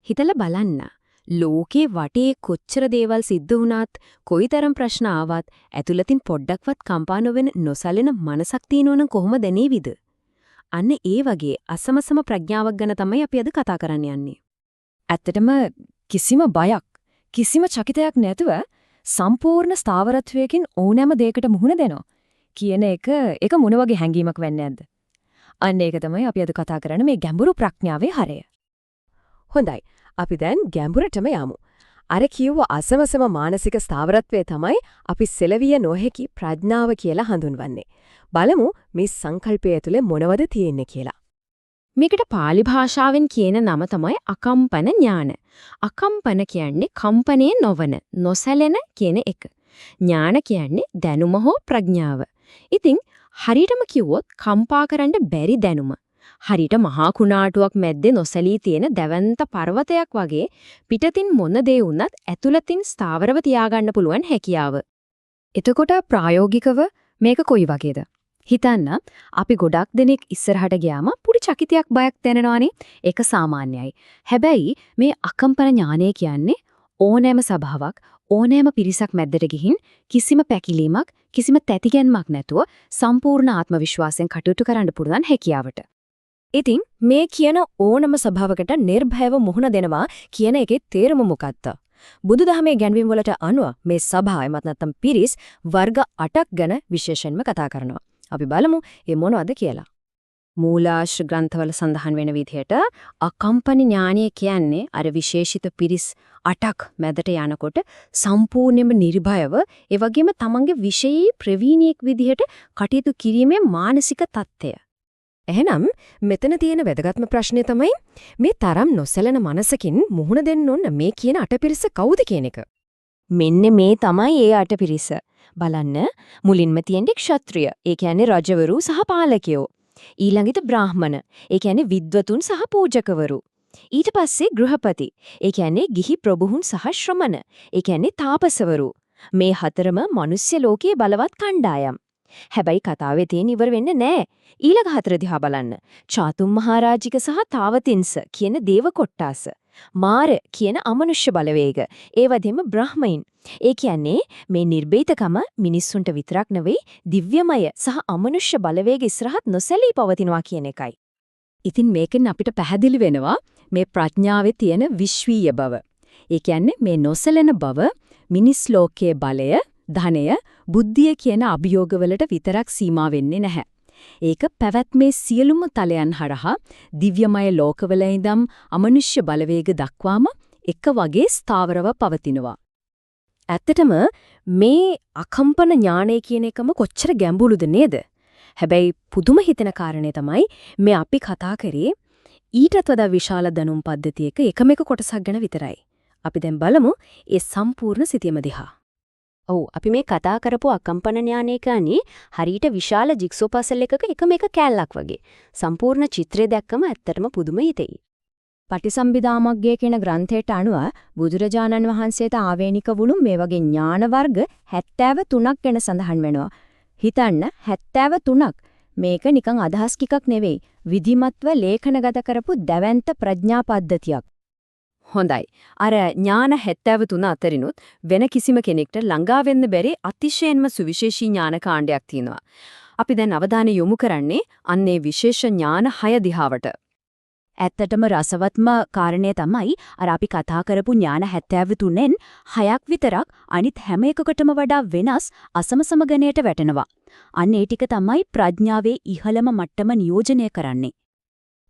හිතලා බලන්න. ලෝකේ වටේ කොච්චර දේවල් සිද්ධ වුණත්, කොයිතරම් ප්‍රශ්න ආවත්, ඇතුළතින් පොඩ්ඩක්වත් කම්පා නොවෙන නොසැලෙන මනසක් තියෙනවනම් කොහොමද දැනේවිද? අන්න ඒ වගේ අසමසම ප්‍රඥාවක් ගැන තමයි අපි අද කතා කරන්න යන්නේ. ඇත්තටම කිසිම බයක්, කිසිම චකිතයක් නැතුව සම්පූර්ණ ස්ථාවරත්වයකින් ඕනෑම දෙයකට මුහුණ දෙනවා කියන එක මොන වගේ හැඟීමක් වෙන්නේ නැද්ද? අන්න ඒක තමයි අපි අද කතා කරන මේ ගැඹුරු ප්‍රඥාවේ හරය. හොඳයි. අපි දැන් ගැඹුරටම යමු. අර කියව අසමසම මානසික ස්ථාවරත්වය තමයි අපි සෙලවිය නොහැකි ප්‍රඥාව කියලා හඳුන්වන්නේ. බලමු මේ සංකල්පය ඇතුලේ මොනවද තියෙන්නේ කියලා. මේකට pāli භාෂාවෙන් කියන නම තමයි අකම්පන ඥාන. අකම්පන කියන්නේ කම්පණය නොවන, නොසැලෙන කියන එක. ඥාන කියන්නේ දැනුම හෝ ප්‍රඥාව. ඉතින් හරියටම කිව්වොත් කම්පා කරන්න බැරි දැනුම. හරියට මහා කුණාටුවක් මැද්දේ නොසැලී තියෙන දැවැන්ත පර්වතයක් වගේ පිටතින් මොන දේ වුණත් ඇතුළතින් ස්ථාවරව තියාගන්න පුළුවන් හැකියාව. එතකොට ප්‍රායෝගිකව මේක කොයි වගේද? හිතන්න අපි ගොඩක් දෙනෙක් ඉස්සරහට ගියාම පුඩි චකිතයක් බයක් දැනෙනවානේ. ඒක සාමාන්‍යයි. හැබැයි මේ අකම්පන ඥානය කියන්නේ ඕනෑම සභාවක් ඕනෑම පිරිසක් මැද්දට ගිහින් කිසිම පැකිලීමක් කිසිම තැතිගැන්මක් නැතුව සම්පූර්ණ ආත්ම විශ්වාසයෙන් කටයුතු කරන්න පුළුවන් හැකියාවට. ඉතින් මේ කියන ඕනම සභාවකට නිර්භයව මුහුණ දෙනවා කියන එකේ තේරුම මොකක්ද? බුදුදහමේ ගැන්වීම් වලට අනුව මේ සභාව එමත් නැත්නම් පිරිස් වර්ග 8ක් ගැන විශේෂයෙන්ම කතා කරනවා. අපි බලමු ඒ මොනවද කියලා. මූලාශ්‍ර ග්‍රන්ථවල සඳහන් වෙන විදිහට අකම්පන ඥානය කියන්නේ අර විශේෂිත පිරිස් 8ක් මැදට යනකොට සම්පූර්ණයෙන්ම නිර්භයව ඒ වගේම තමන්ගේ විෂයී ප්‍රවීණියෙක් විදිහට කටයුතු කිරීමේ මානසික தත්ත්වය. එහෙනම් මෙතන තියෙන වැදගත්ම ප්‍රශ්නේ තමයි මේ තරම් නොසැලෙන මනසකින් මුහුණ දෙන්න ඕන මේ කියන අටපිරිස කවුද කියන එක. මෙන්න මේ තමයි ඒ අටපිරිස. බලන්න මුලින්ම තියෙන්නේ ක්ෂත්‍රිය. ඒ කියන්නේ රජවරු සහ පාලකයෝ. ඊළඟට බ්‍රාහ්මණ. ඒ කියන්නේ විද්වතුන් සහ පූජකවරු. ඊට පස්සේ ගෘහපති. ඒ කියන්නේ ගිහි ප්‍රභූන් සහ ශ්‍රමණ. ඒ කියන්නේ තාපසවරු. මේ හතරම මිනිස් ලෝකයේ බලවත් කණ්ඩායම්. හැබැයි කතාවේ තියෙන ඉවර වෙන්නේ නැහැ. ඊළඟ හතර දිහා බලන්න. චාතුම් මහරජික සහ තාවතින්ස කියන දේව කොට්ටාස. මාර කියන අමනුෂ්‍ය බලවේග. ඒ වගේම බ්‍රහ්මයින්. ඒ කියන්නේ මේ නිර්භීතකම මිනිස්සුන්ට විතරක් නෙවෙයි දිව්‍යමය සහ අමනුෂ්‍ය බලවේග ඉස්සරහත් නොසැලී පවතිනවා කියන එකයි. ඉතින් මේකෙන් අපිට පැහැදිලි වෙනවා මේ ප්‍රඥාවේ තියෙන විශ්වීය බව. ඒ කියන්නේ මේ නොසැලෙන බව මිනිස් ලෝකයේ බලය, ධනය, බුද්ධිය කියන අභියෝගවලට විතරක් සීමා වෙන්නේ නැහැ. ඒක පැවැත්මේ සියලුම තලයන් හරහා දිව්‍යමය ලෝකවල ඉඳන් අමනුෂ්‍ය බලවේග දක්වාම එක වගේ ස්ථාවරව පවතිනවා. ඇත්තටම මේ අකම්පන ඥානය කියන එකම කොච්චර ගැඹුරුද නේද? හැබැයි පුදුම හිතෙන කාරණේ තමයි මේ අපි කතා කරේ ඊටත් වඩා විශාල දැනුම් පද්ධතියක එකම එක කොටසක් ගැන විතරයි. අපි දැන් බලමු ඒ සම්පූර්ණ සිතියම දිහා. ඔව් අපි මේ කතා කරපු අකම්පන ඥානය කියන්නේ හරියට විශාල ජිග්සෝ පසල් එකක එකම එක කෑල්ලක් වගේ. සම්පූර්ණ චිත්‍රය දැක්කම ඇත්තටම පුදුම හිතෙයි. පටිසම්භිදාමග්ගය කියන ග්‍රන්ථයට අනුව බුදුරජාණන් වහන්සේට ආවේනික වුණු මේ වගේ ඥාන වර්ග 73ක් ගැන සඳහන් වෙනවා. හිතන්න 73ක්. මේක නිකන් අදහස් ටිකක් නෙවෙයි. විධිමත්ව ලේඛනගත කරපු දැවැන්ත ප්‍රඥා පද්ධතියක්. හොඳයි. අර ඥාන 73 අතරිනුත් වෙන කිසිම කෙනෙක්ට ළඟා වෙන්න බැරි අතිශයින්ම සුවිශේෂී ඥාන කාණ්ඩයක් තියෙනවා. අපි දැන් අවධානය යොමු කරන්නේ අන්නේ විශේෂ ඥාන 6 දිහාවට. ඇත්තටම රසවත්ම කාරණේ තමයි අර අපි කතා කරපු ඥාන 73න් 6ක් විතරක් අනිත් හැම එකකටම වඩා වෙනස් අසමසම ගණයට වැටෙනවා. අන්න ඒ ටික තමයි ප්‍රඥාවේ ඉහළම මට්ටම නියෝජනය කරන්නේ.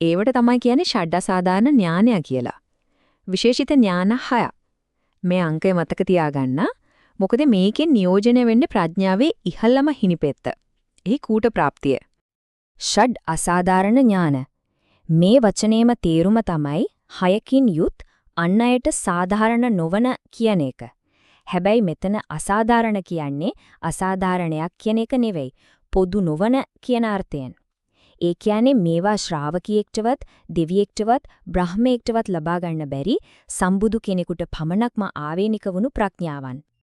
ඒවට තමයි කියන්නේ ෂඩ්අසාධාරණ ඥානය කියලා. විශේෂිත ඥාන 6. මේ අංකය මතක තියාගන්න. මොකද මේකෙන් නියෝජනය වෙන්නේ ප්‍රඥාවේ ඉහළම හිණිපෙත්ත. එහි කූට ප්‍රාප්තිය. ෂඩ් අසාධාරණ ඥාන. මේ වචනේම තේරුම තමයි 6කින් යුත් අන් අයට සාධාරණ නොවන කියන එක. හැබැයි මෙතන අසාධාරණ කියන්නේ අසාධාරණයක් කියන එක නෙවෙයි. පොදු නොවන කියන අර්ථයෙන්. ඒ කියන්නේ මේවා ශ්‍රාවකියෙක්ටවත් දෙවියෙක්ටවත් බ්‍රහ්මයෙක්ටවත් ලබා ගන්න බැරි සම්බුදු කෙනෙකුට පමණක්ම ආවේනික වුණු ප්‍රඥාවන්.